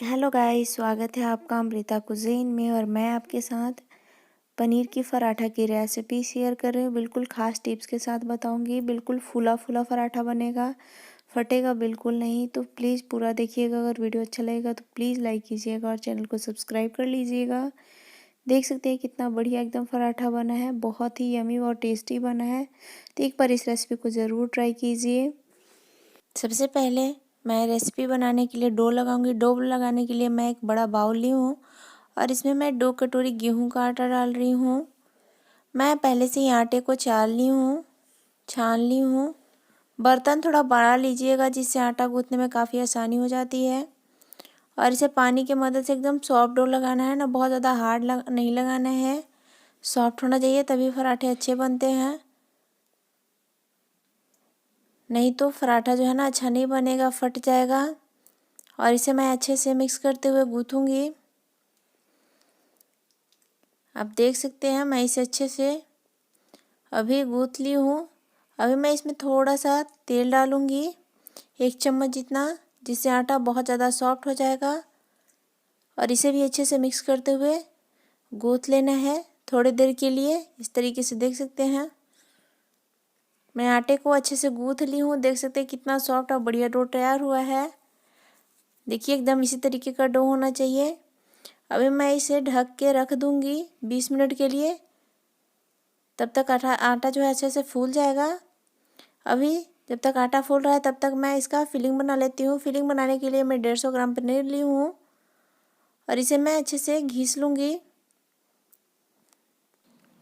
Hello guys, स्वागत है आपका अमृता कुज़ीन में। और मैं आपके साथ पनीर की पराठा की रेसिपी शेयर कर रही हूँ। बिल्कुल ख़ास टिप्स के साथ बताऊँगी। बिल्कुल फूला फूला पराठा बनेगा, फटेगा बिल्कुल नहीं। तो प्लीज़ पूरा देखिएगा। अगर वीडियो अच्छा लगेगा तो प्लीज़ लाइक कीजिएगा और चैनल को सब्सक्राइब कर लीजिएगा। देख सकते हैं कितना बढ़िया एकदम पराठा बना है, बहुत ही यमी और टेस्टी बना है। तो एक बार इस रेसिपी को ज़रूर ट्राई कीजिए। सबसे पहले मैं रेसिपी बनाने के लिए डो लगाऊंगी। डो लगाने के लिए मैं एक बड़ा बाउल ली हूँ और इसमें मैं 2 कटोरी गेहूं का आटा डाल रही हूँ। मैं पहले से ही आटे को छान ली हूँ। बर्तन थोड़ा बड़ा लीजिएगा जिससे आटा गूंथने में काफ़ी आसानी हो जाती है। और इसे पानी की मदद से एकदम सॉफ्ट डो लगाना है ना, बहुत ज़्यादा हार्ड नहीं लगाना है। सॉफ्ट होना चाहिए तभी पराठे अच्छे बनते हैं, नहीं तो पराठा जो है ना अच्छा नहीं बनेगा, फट जाएगा। और इसे मैं अच्छे से मिक्स करते हुए गूँथूँगी। आप देख सकते हैं मैं इसे अच्छे से अभी गूँथ ली हूँ। अभी मैं इसमें थोड़ा सा तेल डालूँगी, 1 चम्मच जितना, जिससे आटा बहुत ज़्यादा सॉफ्ट हो जाएगा। और इसे भी अच्छे से मिक्स करते हुए गूँथ लेना है थोड़ी देर के लिए। इस तरीके से देख सकते हैं मैं आटे को अच्छे से गूँथ ली हूँ। देख सकते हैं कितना सॉफ्ट और बढ़िया डो तैयार हुआ है। देखिए एकदम इसी तरीके का डो होना चाहिए। अभी मैं इसे ढक के रख दूँगी 20 मिनट के लिए। तब तक आटा जो है अच्छे से फूल जाएगा। अभी जब तक आटा फूल रहा है तब तक मैं इसका फिलिंग बना लेती हूँ। फिलिंग बनाने के लिए मैं 150 ग्राम पनीर ली हूँ और इसे मैं अच्छे से घिस लूँगी।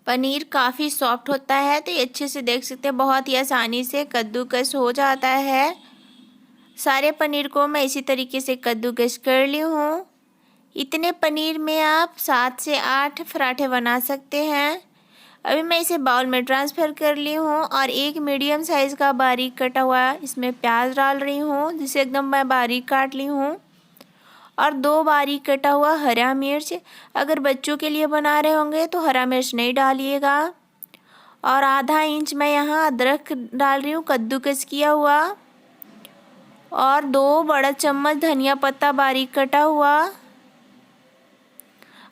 पनीर काफ़ी सॉफ्ट होता है तो ये अच्छे से देख सकते हैं बहुत ही आसानी से कद्दूकस हो जाता है। सारे पनीर को मैं इसी तरीके से कद्दूकस कर ली हूँ। इतने पनीर में आप 7 से 8 पराठे बना सकते हैं। अभी मैं इसे बाउल में ट्रांसफ़र कर ली हूँ और एक मीडियम साइज़ का बारीक कटा हुआ इसमें प्याज डाल रही हूँ, जिसे एकदम मैं बारीक काट ली हूँ। और 2 बारीक कटा हुआ हरा मिर्च। अगर बच्चों के लिए बना रहे होंगे तो हरा मिर्च नहीं डालिएगा। और आधा इंच मैं यहाँ अदरक डाल रही हूँ कद्दूकस किया हुआ। और 2 बड़ा चम्मच धनिया पत्ता बारीक कटा हुआ।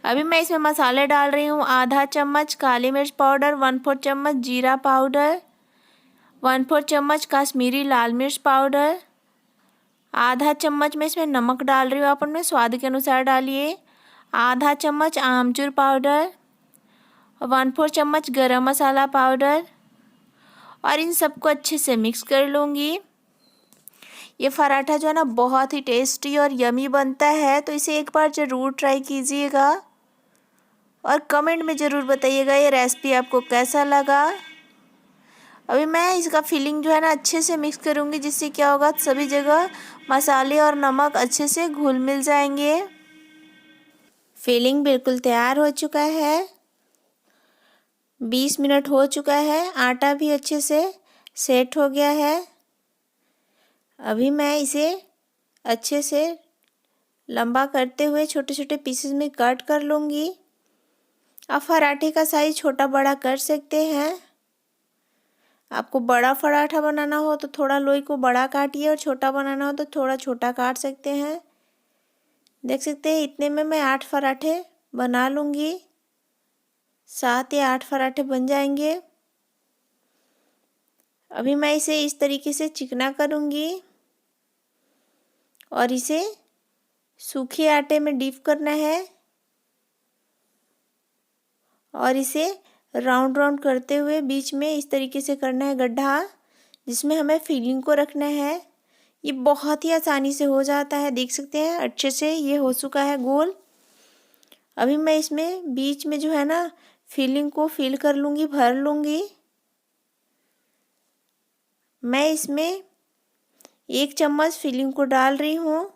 अभी मैं इसमें मसाले डाल रही हूँ, आधा चम्मच काली मिर्च पाउडर, 1/4 चम्मच जीरा पाउडर, 1/4 चम्मच काश्मीरी लाल मिर्च पाउडर, आधा चम्मच मैं इसमें नमक डाल रही हूँ, आप अपने स्वाद के अनुसार डालिए, आधा चम्मच आमचूर पाउडर, 1/4 चम्मच गरम मसाला पाउडर। और इन सबको अच्छे से मिक्स कर लूँगी। ये पराठा जो है ना बहुत ही टेस्टी और यमी बनता है, तो इसे एक बार ज़रूर ट्राई कीजिएगा और कमेंट में ज़रूर बताइएगा ये रेसिपी आपको कैसा लगा। अभी मैं इसका फिलिंग जो है ना अच्छे से मिक्स करूँगी, जिससे क्या होगा सभी जगह मसाले और नमक अच्छे से घुल मिल जाएंगे। फिलिंग बिल्कुल तैयार हो चुका है, 20 मिनट हो चुका है, आटा भी अच्छे से सेट हो गया है। अभी मैं इसे अच्छे से लंबा करते हुए छोटे छोटे पीसेस में कट कर लूँगी। आप पराठे का साइज़ छोटा बड़ा कर सकते हैं। आपको बड़ा पराठा बनाना हो तो थोड़ा लोई को बड़ा काटिए और छोटा बनाना हो तो थोड़ा छोटा काट सकते हैं। देख सकते हैं इतने में मैं 8 पराठे बना लूँगी, 7 या 8 पराठे बन जाएंगे। अभी मैं इसे इस तरीके से चिकना करूँगी और इसे सूखे आटे में डिप करना है और इसे राउंड राउंड करते हुए बीच में इस तरीके से करना है गड्ढा, जिसमें हमें फिलिंग को रखना है। ये बहुत ही आसानी से हो जाता है, देख सकते हैं अच्छे से ये हो चुका है गोल। अभी मैं इसमें बीच में जो है ना फिलिंग को फिल कर लूँगी, भर लूँगी। मैं इसमें 1 चम्मच फिलिंग को डाल रही हूँ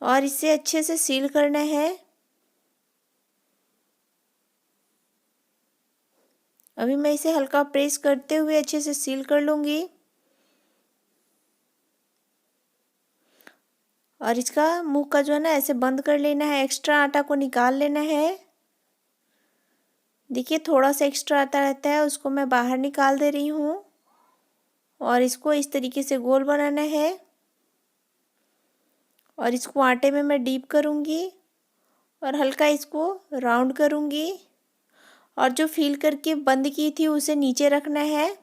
और इसे अच्छे से सील करना है। अभी मैं इसे हल्का प्रेस करते हुए अच्छे से सील कर लूँगी और इसका मुंह का जो है ना ऐसे बंद कर लेना है, एक्स्ट्रा आटा को निकाल लेना है। देखिए थोड़ा सा एक्स्ट्रा आटा रहता है, उसको मैं बाहर निकाल दे रही हूँ और इसको इस तरीके से गोल बनाना है। और इसको आटे में मैं डीप करूँगी और हल्का इसको राउंड करूँगी और जो फील करके बंद की थी उसे नीचे रखना है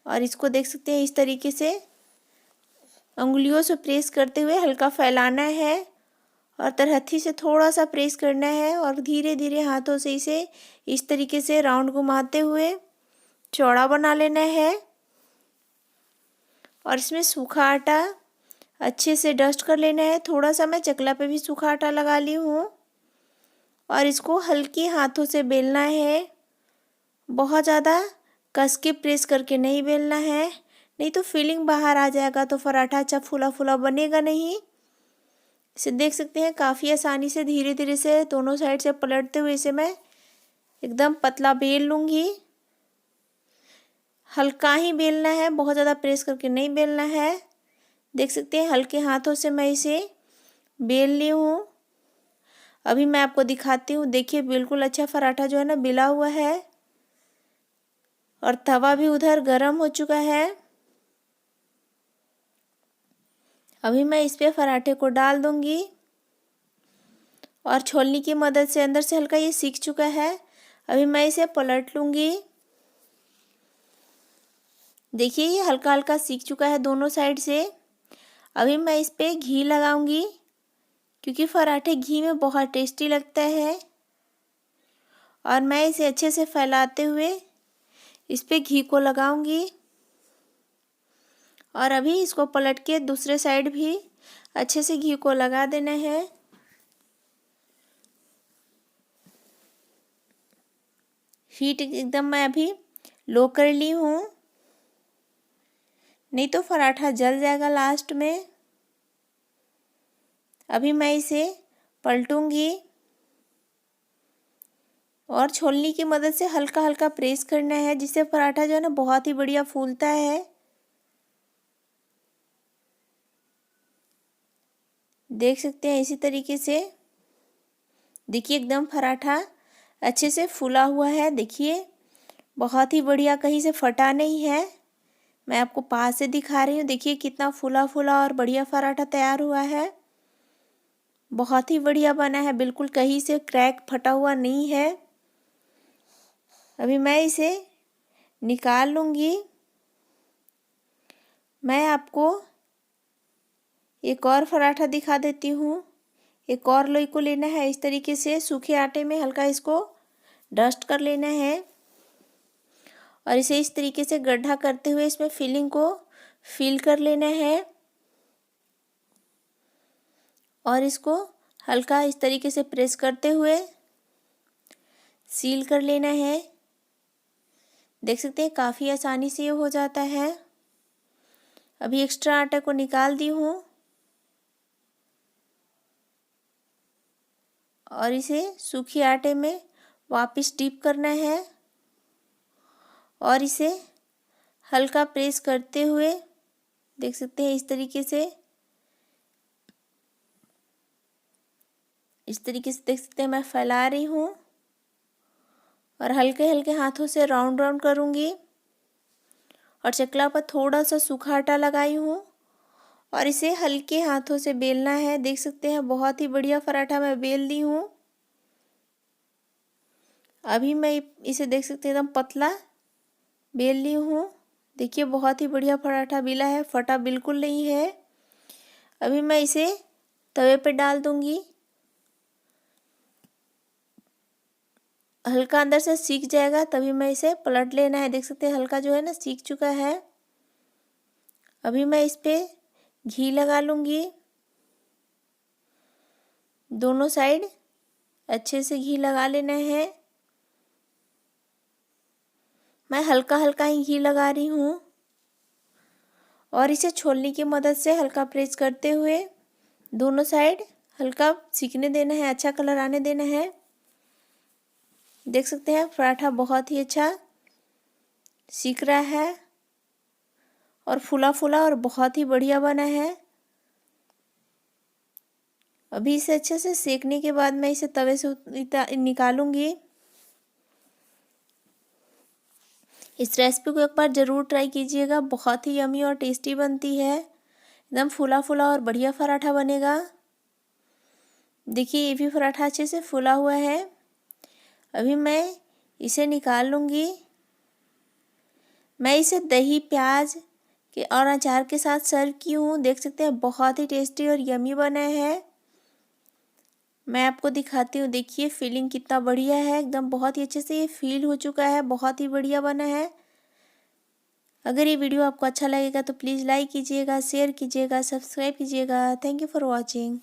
और इसको देख सकते हैं इस तरीके से उंगलियों से प्रेस करते हुए हल्का फैलाना है और तरहथी से थोड़ा सा प्रेस करना है और धीरे धीरे हाथों से इसे इस तरीके से राउंड घुमाते हुए चौड़ा बना लेना है और इसमें सूखा आटा अच्छे से डस्ट कर लेना है। थोड़ा सा मैं चकला पे भी सूखा आटा लगा ली हूँ और इसको हल्के हाथों से बेलना है, बहुत ज़्यादा कस के प्रेस करके नहीं बेलना है, नहीं तो फीलिंग बाहर आ जाएगा तो पराठा अच्छा फूला फूला बनेगा नहीं। इसे देख सकते हैं काफ़ी आसानी से धीरे धीरे से दोनों साइड से पलटते हुए इसे मैं एकदम पतला बेल लूँगी। हल्का ही बेलना है, बहुत ज़्यादा प्रेस करके नहीं बेलना है। देख सकते हैं हल्के हाथों से मैं इसे बेल ली हूँ। अभी मैं आपको दिखाती हूँ, देखिए बिल्कुल अच्छा पराठा जो है ना बेला हुआ है और तवा भी उधर गर्म हो चुका है। अभी मैं इस पे पराठे को डाल दूँगी और छोलनी की मदद से अंदर से हल्का ये सीख चुका है। अभी मैं इसे पलट लूँगी। देखिए ये हल्का हल्का सीख चुका है दोनों साइड से। अभी मैं इस पे घी लगाऊंगी क्योंकि पराठे घी में बहुत टेस्टी लगता है और मैं इसे अच्छे से फैलाते हुए इस पे घी को लगाऊंगी और अभी इसको पलट के दूसरे साइड भी अच्छे से घी को लगा देना है। हीट एकदम मैं अभी लो कर ली हूँ, नहीं तो पराठा जल जाएगा लास्ट में। अभी मैं इसे पलटूंगी और छोलनी की मदद से हल्का हल्का प्रेस करना है जिससे पराठा जो है ना बहुत ही बढ़िया फूलता है। देख सकते हैं इसी तरीके से, देखिए एकदम पराठा अच्छे से फूला हुआ है। देखिए बहुत ही बढ़िया, कहीं से फटा नहीं है। मैं आपको पास से दिखा रही हूँ, देखिए कितना फूला फूला और बढ़िया पराठा तैयार हुआ है। बहुत ही बढ़िया बना है, बिल्कुल कहीं से क्रैक फटा हुआ नहीं है। अभी मैं इसे निकाल लूँगी। मैं आपको एक और पराठा दिखा देती हूँ। एक और लोई को लेना है, इस तरीके से सूखे आटे में हल्का इसको डस्ट कर लेना है और इसे इस तरीके से गड्ढा करते हुए इसमें फिलिंग को फिल कर लेना है और इसको हल्का इस तरीके से प्रेस करते हुए सील कर लेना है। देख सकते हैं काफ़ी आसानी से ये हो जाता है। अभी एक्स्ट्रा आटा को निकाल दी हूँ और इसे सूखे आटे में वापस डीप करना है और इसे हल्का प्रेस करते हुए देख सकते हैं इस तरीके से देख सकते हैं मैं फैला रही हूँ और हल्के हल्के हाथों से राउंड राउंड करूँगी और चकला पर थोड़ा सा सूखा आटा लगाई हूँ और इसे हल्के हाथों से बेलना है। देख सकते हैं बहुत ही बढ़िया पराठा मैं बेल दी हूँ। अभी मैं इसे देख सकते हैं एकदम पतला बेल ली हूँ। देखिए बहुत ही बढ़िया पराठा बेला है, फटा बिल्कुल नहीं है। अभी मैं इसे तवे पे डाल दूँगी। हल्का अंदर से सीख जाएगा तभी मैं इसे पलट लेना है। देख सकते हैं हल्का जो है ना सीख चुका है। अभी मैं इस पे घी लगा लूँगी, दोनों साइड अच्छे से घी लगा लेना है। मैं हल्का हल्का ही घी लगा रही हूँ और इसे छोलनी की मदद से हल्का प्रेस करते हुए दोनों साइड हल्का सीखने देना है, अच्छा कलर आने देना है। देख सकते हैं पराठा बहुत ही अच्छा सीख रहा है और फूला फूला और बहुत ही बढ़िया बना है। अभी इसे अच्छे से सेकने के बाद मैं इसे तवे से निकालूंगी। इस रेसिपी को एक बार ज़रूर ट्राई कीजिएगा, बहुत ही यमी और टेस्टी बनती है। एकदम फूला फूला और बढ़िया पराठा बनेगा। देखिए ये भी पराठा अच्छे से फूला हुआ है। अभी मैं इसे निकाल लूँगी। मैं इसे दही, प्याज के और अचार के साथ सर्व की हूँ। देख सकते हैं बहुत ही टेस्टी और यमी बना है। मैं आपको दिखाती हूँ, देखिए फीलिंग कितना बढ़िया है, एकदम बहुत ही अच्छे से ये फील हो चुका है, बहुत ही बढ़िया बना है। अगर ये वीडियो आपको अच्छा लगेगा तो प्लीज़ लाइक कीजिएगा, शेयर कीजिएगा, सब्सक्राइब कीजिएगा। Thank you for watching.